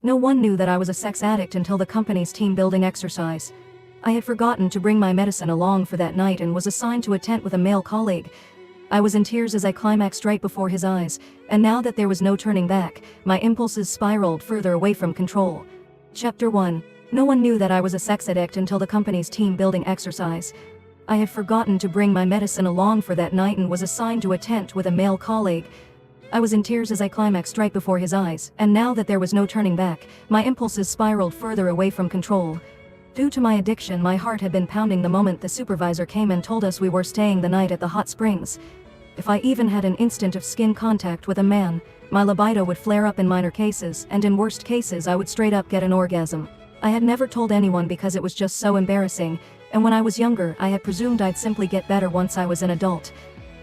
No one knew that I was a sex addict until the company's team-building exercise. I had forgotten to bring my medicine along for that night and was assigned to a tent with a male colleague. I was in tears as I climaxed right before his eyes, and now that there was no turning back, my impulses spiraled further away from control. Chapter 1. No one knew that I was a sex addict until the company's team-building exercise. I had forgotten to bring my medicine along for that night and was assigned to a tent with a male colleague. I was in tears as I climaxed right before his eyes, and now that there was no turning back, my impulses spiraled further away from control. Due to my addiction, my heart had been pounding the moment the supervisor came and told us we were staying the night at the hot springs. If I even had an instant of skin contact with a man, my libido would flare up in minor cases, and in worst cases I would straight up get an orgasm. I had never told anyone because it was just so embarrassing, and when I was younger I had presumed I'd simply get better once I was an adult.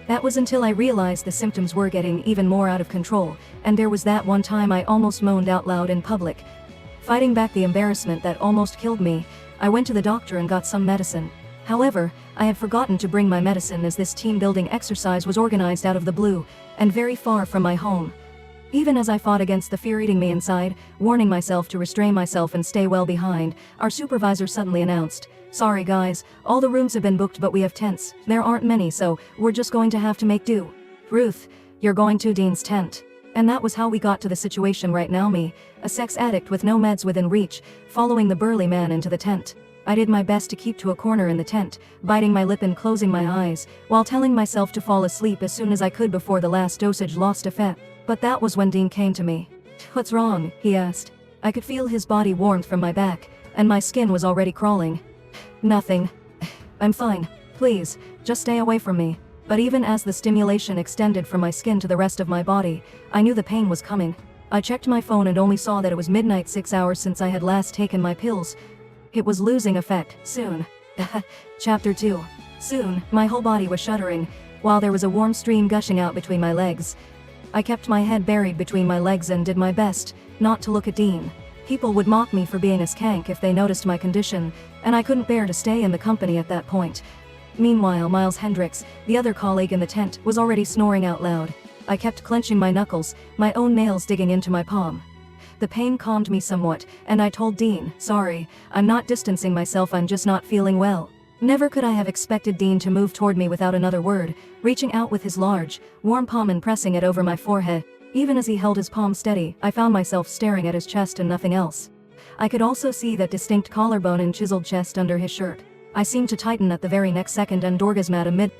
That was until I realized the symptoms were getting even more out of control, and there was that one time I almost moaned out loud in public. Fighting back the embarrassment that almost killed me, I went to the doctor and got some medicine. However, I had forgotten to bring my medicine as this team-building exercise was organized out of the blue, and very far from my home. Even as I fought against the fear eating me inside, warning myself to restrain myself and stay well behind, our supervisor suddenly announced, "Sorry guys, all the rooms have been booked but we have tents. There aren't many, so we're just going to have to make do. Ruth, you're going to Dean's tent." And that was how we got to the situation right now, me, a sex addict with no meds within reach, following the burly man into the tent. I did my best to keep to a corner in the tent, biting my lip and closing my eyes, while telling myself to fall asleep as soon as I could before the last dosage lost effect. But that was when Dean came to me. "What's wrong?" he asked. I could feel his body warmth from my back, and my skin was already crawling. "Nothing. I'm fine. Please, just stay away from me." But even as the stimulation extended from my skin to the rest of my body, I knew the pain was coming. I checked my phone and only saw that it was midnight, 6 hours since I had last taken my pills. It was losing effect, soon. Chapter 2. Soon, my whole body was shuddering, while there was a warm stream gushing out between my legs. I kept my head buried between my legs and did my best not to look at Dean. People would mock me for being a skank if they noticed my condition, and I couldn't bear to stay in the company at that point. Meanwhile, Miles Hendricks, the other colleague in the tent, was already snoring out loud. I kept clenching my knuckles, my own nails digging into my palm. The pain calmed me somewhat, and I told Dean, "Sorry, I'm not distancing myself, I'm just not feeling well." Never could I have expected Dean to move toward me without another word, reaching out with his large, warm palm and pressing it over my forehead. Even as he held his palm steady, I found myself staring at his chest and nothing else. I could also see that distinct collarbone and chiseled chest under his shirt. I seemed to tighten at the very next second and orgasm at a mid-